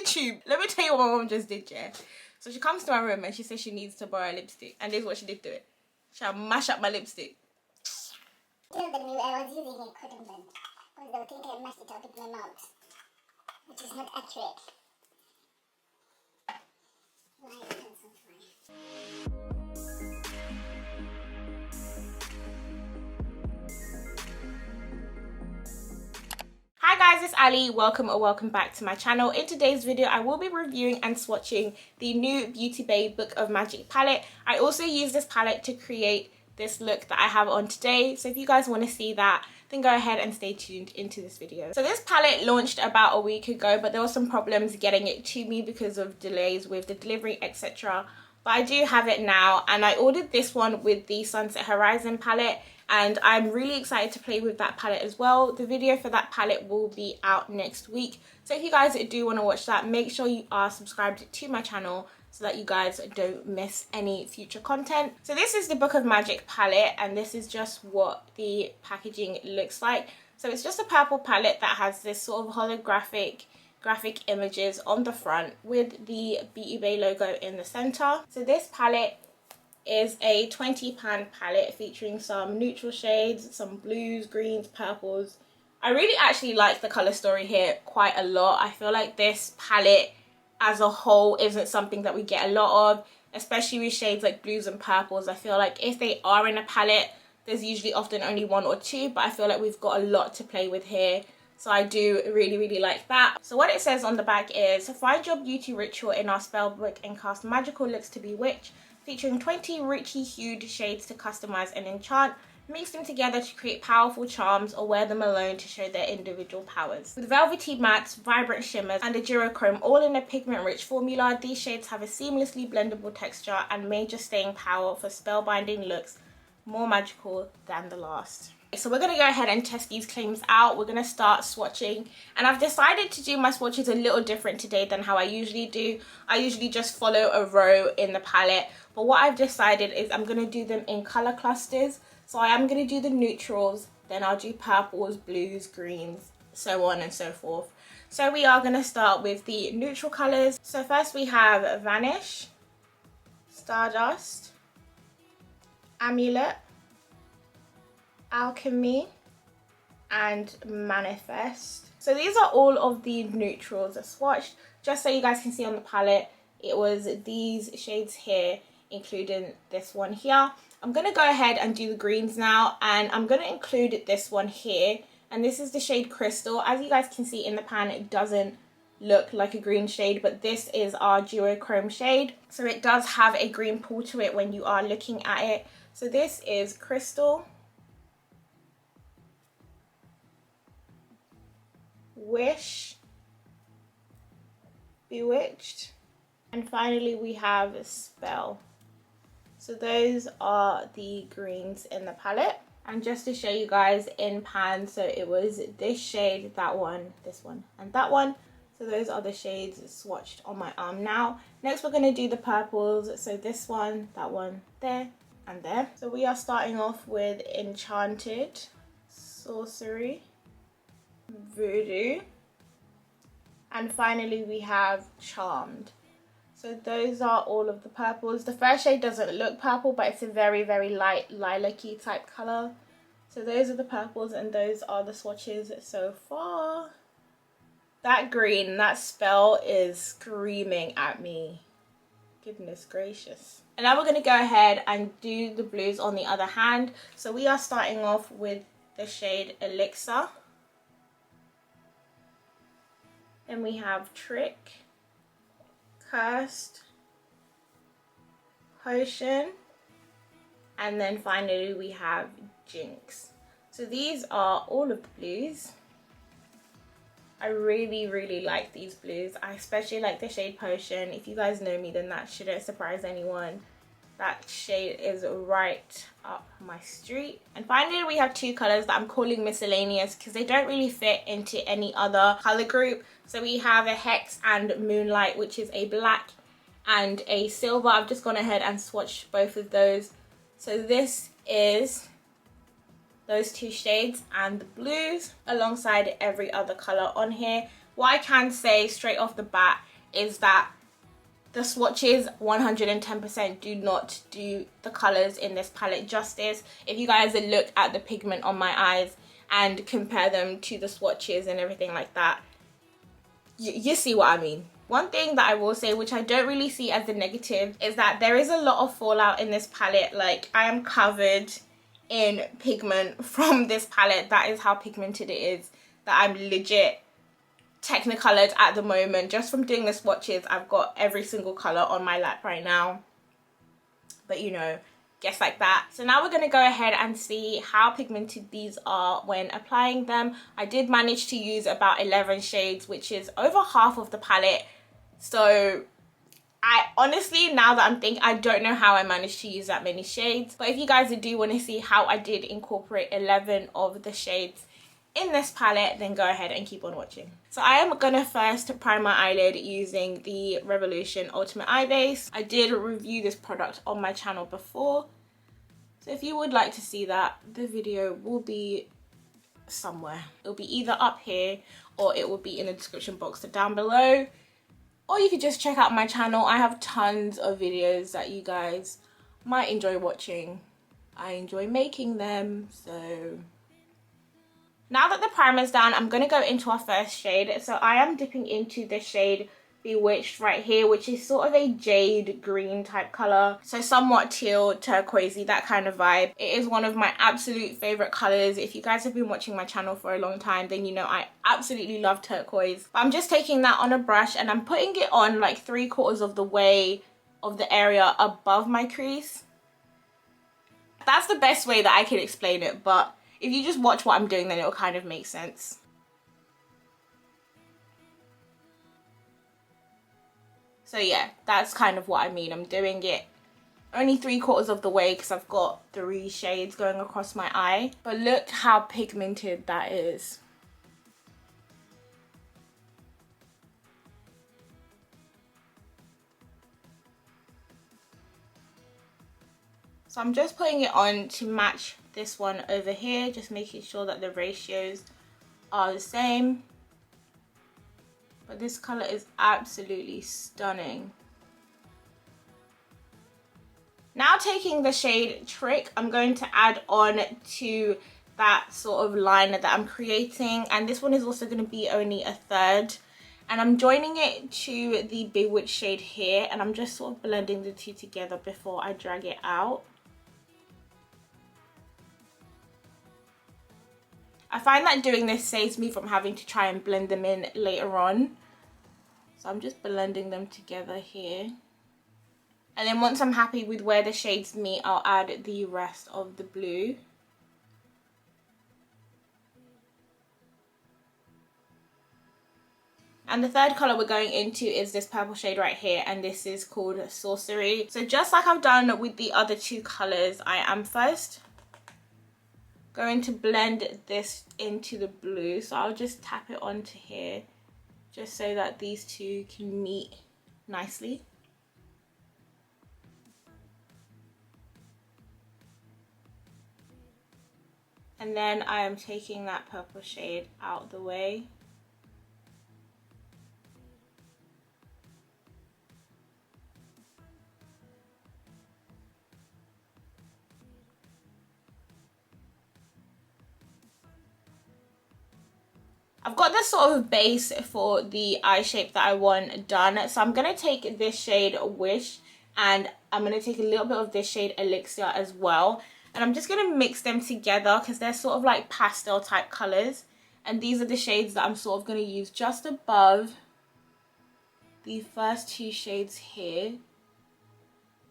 YouTube. Let me tell you what my mom just did, yeah. So she comes to my room and she says she needs to borrow lipstick. And this is what she did to it. She'll mash up my lipstick. I was using a cotton bud because they would think I mashed it up with my mouth, which is not accurate. Why are you so funny? Hi guys, it's Ali. Welcome or welcome back to my channel. In today's video, I will be reviewing and swatching the new Beauty Bay Book of Magic palette. I also use this palette to create this look that I have on today. So if you guys want to see that, then go ahead and stay tuned into this video. So this palette launched about a week ago, but there were some problems getting it to me because of delays with the delivery, etc. But I do have it now, and I ordered this one with the Sunset Horizon palette, and I'm really excited to play with that palette as well. The video for that palette will be out next week, so if you guys do want to watch that, make sure you are subscribed to my channel so that you guys don't miss any future content. So this is the Book of Magic palette, and this is just what the packaging looks like. So it's just a purple palette that has this sort of holographic graphic images on the front with the Beauty Bay logo in the center. So this palette is a 20 pan palette featuring some neutral shades, some blues, greens, purples. I really actually like the color story here quite a lot. I feel like this palette as a whole isn't something that we get a lot of, especially with shades like blues and purples. I feel like if they are in a palette, there's usually often only one or two, but I feel like we've got a lot to play with here. So I do really like that. So what it says on the back is, find your beauty ritual in our spell book and cast magical looks to bewitch, featuring 20 richly hued shades to customize and enchant. Mix them together to create powerful charms or wear them alone to show their individual powers. With velvety mattes, vibrant shimmers, and a duochrome all in a pigment-rich formula, these shades have a seamlessly blendable texture and major staying power for spellbinding looks more magical than the last. So we're going to go ahead and test these claims out. We're going to start swatching, and I've decided to do my swatches a little different today than how I usually do. I usually just follow a row in the palette, but what I've decided is I'm going to do them in color clusters. So I am going to do the neutrals, then I'll do purples, blues, greens, so on and so forth. So we are going to start with the neutral colors. So first we have Vanish, Stardust, Amulet, Alchemy, and Manifest. So these are all of the neutrals I swatched. Just so you guys can see on the palette, it was these shades here, including this one here. I'm going to go ahead and do the greens now, and I'm going to include this one here, and this is the shade Crystal. As you guys can see in the pan, it doesn't look like a green shade, but this is our duochrome shade, so it does have a green pull to it when you are looking at it. So this is Crystal, Wish, Bewitched, and finally we have Spell. So those are the greens in the palette. And just to show you guys in pan, so it was this shade, that one, this one, and that one. So those are the shades swatched on my arm now. Next we're going to do the purples. So this one, that one, there, and there. So we are starting off with Enchanted, Sorcery, Voodoo, and finally we have Charmed. So those are all of the purples. The first shade doesn't look purple, but it's a very light lilac-y type color. So those are the purples, and those are the swatches so far. That green, that Spell is screaming at me. Goodness gracious. And now we're going to go ahead and do the blues on the other hand. So we are starting off with the shade Elixir. Then we have Trick, Cursed, Potion, and then finally we have Jinx. So these are all of the blues. I really like these blues. I especially like the shade Potion. If you guys know me, then that shouldn't surprise anyone. That shade is right up my street. And finally we have two colors that I'm calling miscellaneous because they don't really fit into any other color group. So we have a Hex and Moonlight, which is a black and a silver. I've just gone ahead and swatched both of those. So this is those two shades and the blues alongside every other color on here. What I can say straight off the bat is that the swatches 110% do not do the colors in this palette justice. If you guys look at the pigment on my eyes and compare them to the swatches and everything like that, you see what I mean. One thing that I will say, which I don't really see as a negative, is that there is a lot of fallout in this palette. Like, I am covered in pigment from this palette. That is how pigmented it is, that I'm legit technicolored at the moment. Just from doing the swatches, I've got every single color on my lap right now. But you know, guess like that. So now we're going to go ahead and see how pigmented these are when applying them. I did manage to use about 11 shades, which is over half of the palette. So I honestly, now that I'm thinking, I don't know how I managed to use that many shades. But if you guys do want to see how I did incorporate 11 of the shades in this palette, then go ahead and keep on watching. So I am gonna first prime my eyelid using the Revolution Ultimate Eye Base. I did review this product on my channel before, so if you would like to see that, the video will be somewhere. It'll be either up here or it will be in the description box down below, or you could just check out my channel. I have tons of videos that you guys might enjoy watching. I enjoy making them. So now that the primer's down, I'm going to go into our first shade. So I am dipping into the shade Bewitched right here, which is sort of a jade green type color. So somewhat teal, turquoisey, that kind of vibe. It is one of my absolute favorite colors. If you guys have been watching my channel for a long time, then you know I absolutely love turquoise. But I'm just taking that on a brush and I'm putting it on like 3/4 of the way of the area above my crease. That's the best way that I can explain it, but if you just watch what I'm doing, then it'll kind of make sense. So yeah, that's kind of what I mean. I'm doing it only 3/4 of the way because I've got 3 shades going across my eye. But look how pigmented that is. So I'm just putting it on to match this one over here, just making sure that the ratios are the same. But this color is absolutely stunning. Now taking the shade Trick, I'm going to add on to that sort of line that I'm creating. And this one is also going to be only 1/3. And I'm joining it to the Bewitched shade here. And I'm just sort of blending the two together before I drag it out. I find that doing this saves me from having to try and blend them in later on. So I'm just blending them together here. And then once I'm happy with where the shades meet, I'll add the rest of the blue. And the third colour we're going into is this purple shade right here, and this is called Sorcery. So just like I've done with the other 2 colours, I am first going to blend this into the blue. So I'll just tap it onto here, just so that these 2 can meet nicely. And then I am taking that purple shade out of the way. I've got this sort of base for the eye shape that I want done. So I'm going to take this shade Wish, and I'm going to take a little bit of this shade Elixir as well. And I'm just going to mix them together because they're sort of like pastel type colours. And these are the shades that I'm sort of going to use just above the first 2 shades here,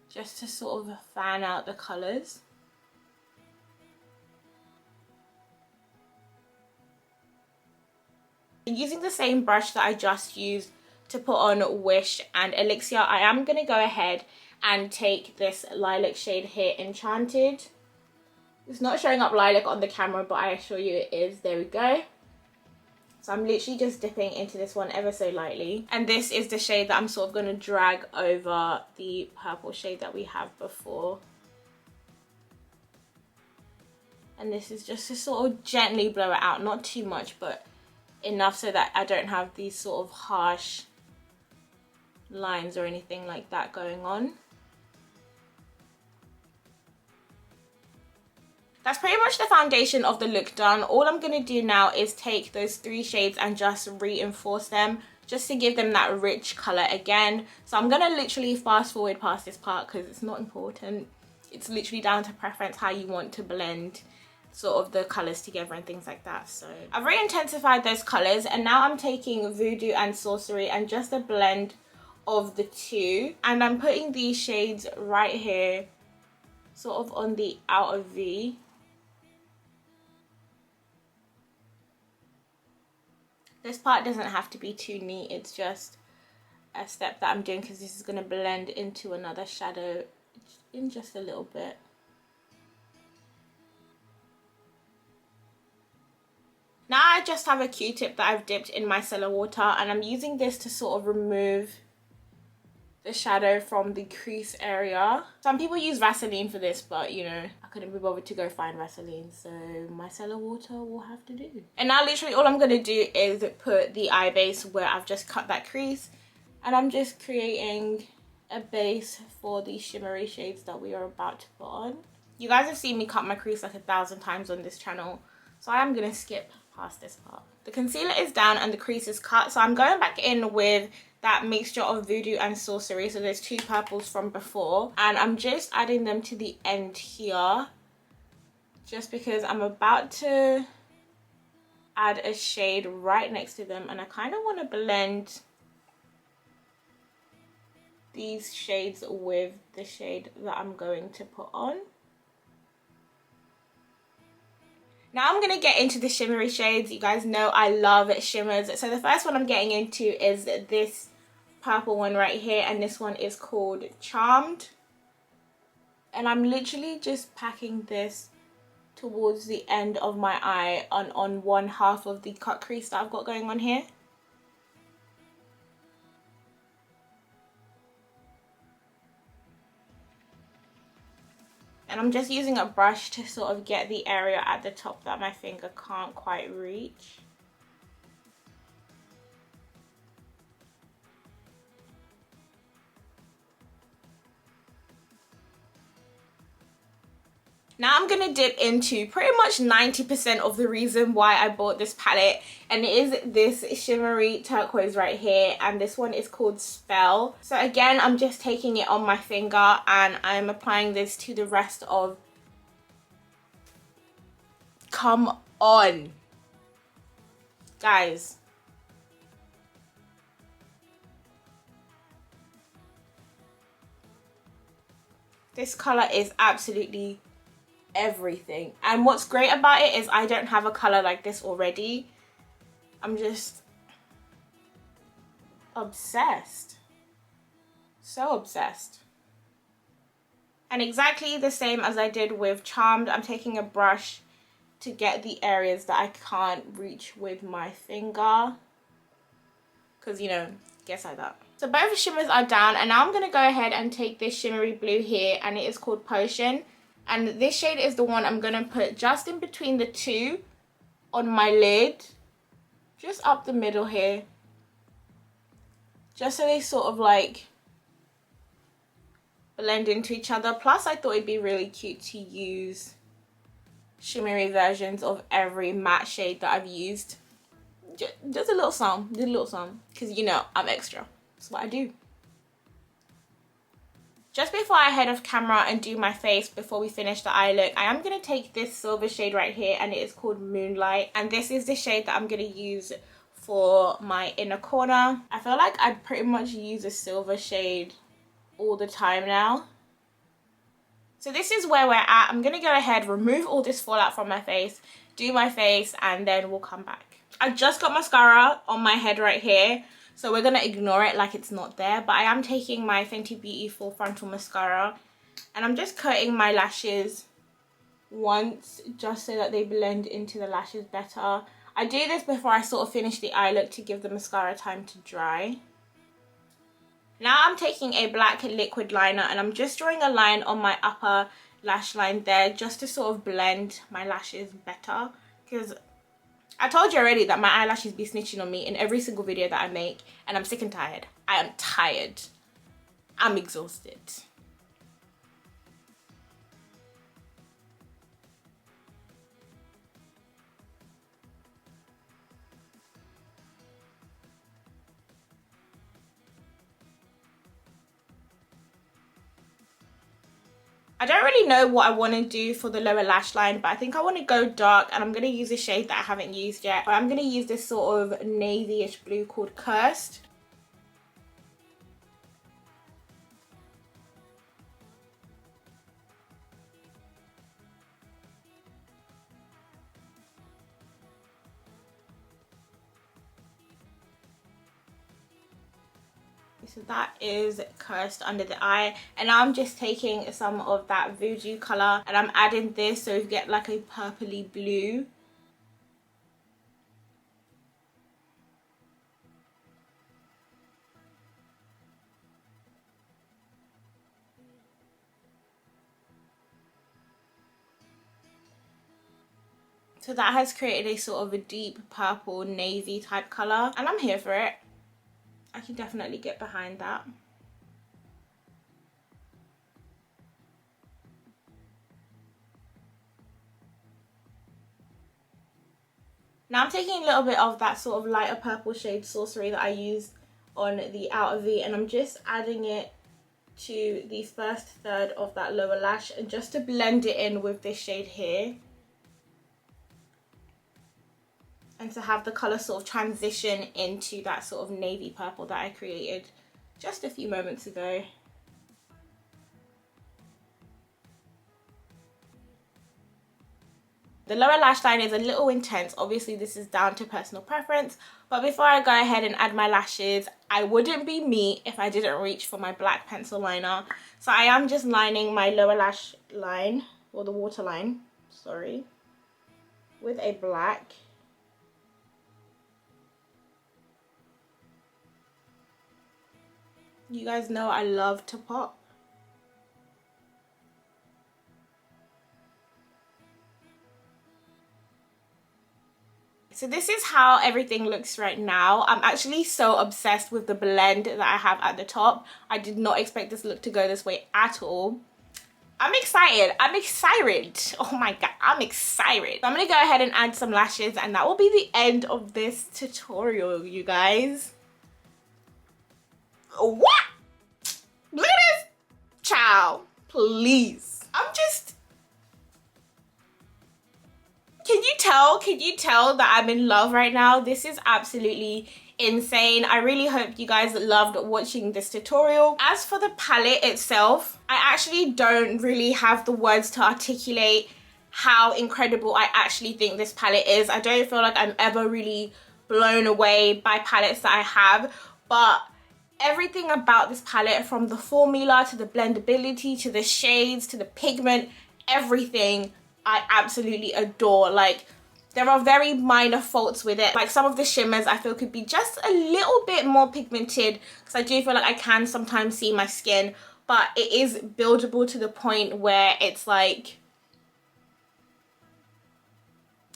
just to sort of fan out the colours. Using the same brush that I just used to put on Wish and Elixir, I am going to go ahead and take this lilac shade here, Enchanted. It's not showing up lilac on the camera, but I assure you it is. There we go. So I'm literally just dipping into this one ever so lightly. And this is the shade that I'm sort of going to drag over the purple shade that we have before. And this is just to sort of gently blow it out, not too much, but enough so that I don't have these sort of harsh lines or anything like that going on. That's pretty much the foundation of the look done. All I'm going to do now is take those 3 shades and just reinforce them, just to give them that rich color again. So I'm going to literally fast forward past this part because it's not important. It's literally down to preference how you want to blend sort of the colors together and things like that. So I've re-intensified those colors, and now I'm taking Voodoo and Sorcery and just a blend of the two, and I'm putting these shades right here, sort of on the outer V. This part doesn't have to be too neat, it's just a step that I'm doing because this is going to blend into another shadow in just a little bit. Now I just have a Q-tip that I've dipped in micellar water, and I'm using this to sort of remove the shadow from the crease area. Some people use Vaseline for this, but you know, I couldn't be bothered to go find Vaseline, so micellar water will have to do. And now literally all I'm going to do is put the eye base where I've just cut that crease, and I'm just creating a base for the shimmery shades that we are about to put on. You guys have seen me cut my crease like 1,000 times on this channel, so I am going to skip past this part. The concealer is down and the crease is cut, so I'm going back in with that mixture of Voodoo and Sorcery, so there's 2 purples from before, and I'm just adding them to the end here, just because I'm about to add a shade right next to them, and I kind of want to blend these shades with the shade that I'm going to put on. Now I'm going to get into the shimmery shades. You guys know I love shimmers. So the first one I'm getting into is this purple one right here, and this one is called Charmed. And I'm literally just packing this towards the end of my eye on one half of the cut crease that I've got going on here. And I'm just using a brush to sort of get the area at the top that my finger can't quite reach. Now I'm going to dip into pretty much 90% of the reason why I bought this palette, and it is this shimmery turquoise right here, and this one is called Spell. So again, I'm just taking it on my finger and I'm applying this to the rest of... Come on, guys. This color is absolutely everything, and what's great about it is I don't have a color like this already. I'm just obsessed, so obsessed. And exactly the same as I did with Charmed, I'm taking a brush to get the areas that I can't reach with my finger, because you know, gets like that. So both the shimmers are down, and now I'm going to go ahead and take this shimmery blue here, and it is called Potion. And this shade is the one I'm going to put just in between the two on my lid. Just up the middle here. Just so they sort of like blend into each other. Plus I thought it'd be really cute to use shimmery versions of every matte shade that I've used. Just a little song. Just a little song. Because you know, I'm extra. That's what I do. Just before I head off camera and do my face before we finish the eye look, I am going to take this silver shade right here, and it is called Moonlight. And this is the shade that I'm going to use for my inner corner. I feel like I pretty much use a silver shade all the time now. So this is where we're at. I'm going to go ahead, remove all this fallout from my face, do my face, and then we'll come back. I just got mascara on my head right here, so we're going to ignore it like it's not there. But I am taking my Fenty Beauty Full Frontal Mascara, and I'm just coating my lashes once just so that they blend into the lashes better. I do this before I sort of finish the eye look to give the mascara time to dry. Now I'm taking a black liquid liner, and I'm just drawing a line on my upper lash line there just to sort of blend my lashes better, because I told you already that my eyelashes be snitching on me in every single video that I make, and I'm sick and tired. I am tired. I'm exhausted. I don't really know what I want to do for the lower lash line, but I think I want to go dark, and I'm going to use a shade that I haven't used yet. I'm going to use this sort of navy-ish blue called Cursed. So that is Cursed under the eye, and now I'm just taking some of that Voodoo colour and I'm adding this so you get like a purpley blue. So that has created a sort of a deep purple navy type colour, and I'm here for it. I can definitely get behind that. Now I'm taking a little bit of that sort of lighter purple shade Sorcery that I used on the outer V, and I'm just adding it to the first third of that lower lash, and just to blend it in with this shade here, and to have the colour sort of transition into that sort of navy purple that I created just a few moments ago. The lower lash line is a little intense. Obviously this is down to personal preference, but before I go ahead and add my lashes, I wouldn't be me if I didn't reach for my black pencil liner. So I am just lining my lower lash line, or the waterline, sorry, with a black. You guys know I love to pop. So this is how everything looks right now. I'm actually so obsessed with the blend that I have at the top. I did not expect this look to go this way at all. I'm excited. I'm excited. Oh my god, I'm excited. So I'm gonna go ahead and add some lashes, and that will be the end of this tutorial, you guys. What? Look at this. Child, please. I'm just... Can you tell that I'm in love right now? This is absolutely insane. I really hope you guys loved watching this tutorial. As for the palette itself, I actually don't really have the words to articulate how incredible I actually think this palette is. I don't feel like I'm ever really blown away by palettes that I have, but everything about this palette, from the formula to the blendability to the shades to the pigment, everything I absolutely adore. Like, there are very minor faults with it. Like, some of the shimmers I feel could be just a little bit more pigmented, because I do feel like I can sometimes see my skin, but it is buildable to the point where it's like,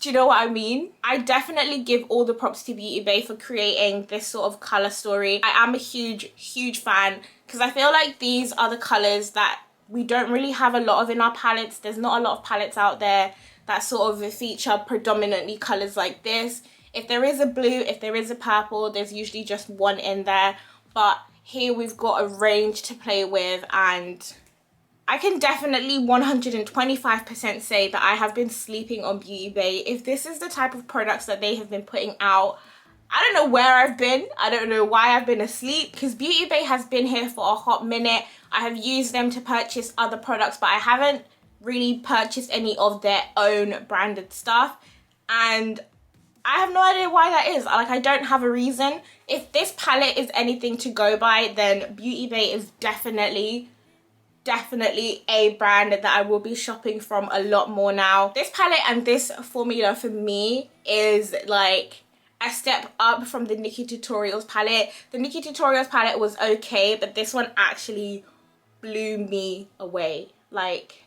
do you know what I mean? I definitely give all the props to Beauty Bay for creating this sort of color story. I am a huge fan, because I feel like these are the colors that we don't really have a lot of in our palettes. There's not a lot of palettes out there that sort of feature predominantly colors like this. If there is a blue, if there is a purple, there's usually just one in there. But here we've got a range to play with, and I can definitely 125% say that I have been sleeping on Beauty Bay. If this is the type of products that they have been putting out, I don't know where I've been. I don't know why I've been asleep, because Beauty Bay has been here for a hot minute. I have used them to purchase other products, but I haven't really purchased any of their own branded stuff. And I have no idea why that is. Like, I don't have a reason. If this palette is anything to go by, then Beauty Bay is definitely a brand that I will be shopping from a lot more now. This palette and this formula for me is like a step up from the Nikkie Tutorials palette. The Nikkie Tutorials palette was okay, but this one actually blew me away. Like,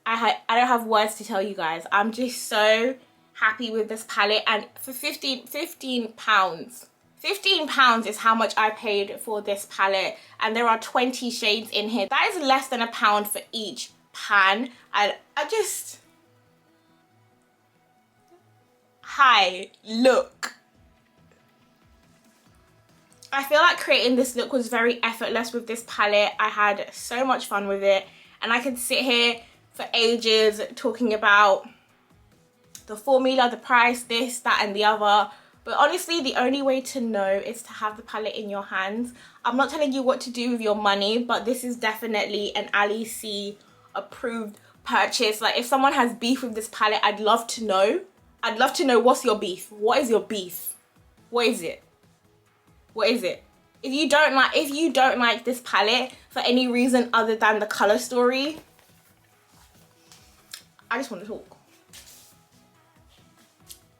I don't have words to tell you guys. I'm just so happy with this palette. And for 15 pounds, 15 pounds is how much I paid for this palette, and there are 20 shades in here. That is less than £1 for each pan. And I just, hi, look. I feel like creating this look was very effortless with this palette. I had so much fun with it, and I could sit here for ages talking about the formula, the price, this, that and the other. But honestly, the only way to know is to have the palette in your hands. I'm not telling you what to do with your money, but this is definitely an Ali C approved purchase. Like, if someone has beef with this palette, I'd love to know. I'd love to know, what's your beef? What is your beef? What is it? What is it? If you don't like this palette for any reason other than the color story, I just want to talk.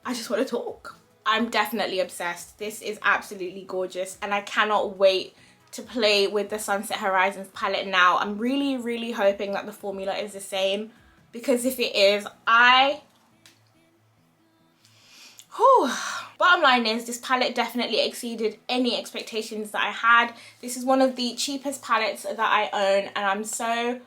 I just want to talk. I'm definitely obsessed. This is absolutely gorgeous, and I cannot wait to play with the Sunset Horizons palette now. I'm really, really hoping that the formula is the same, because if it is, Bottom line is, this palette definitely exceeded any expectations that I had. This is one of the cheapest palettes that I own, and I'm so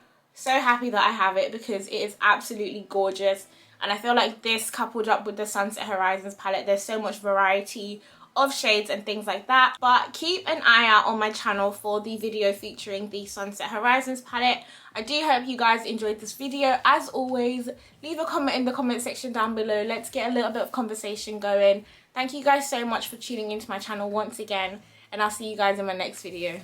happy that I have it, because it is absolutely gorgeous. And I feel like this, coupled up with the Sunset Horizons palette, there's so much variety of shades and things like that. But keep an eye out on my channel for the video featuring the Sunset Horizons palette. I do hope you guys enjoyed this video. As always, leave a comment in the comment section down below. Let's get a little bit of conversation going. Thank you guys so much for tuning into my channel once again, and I'll see you guys in my next video.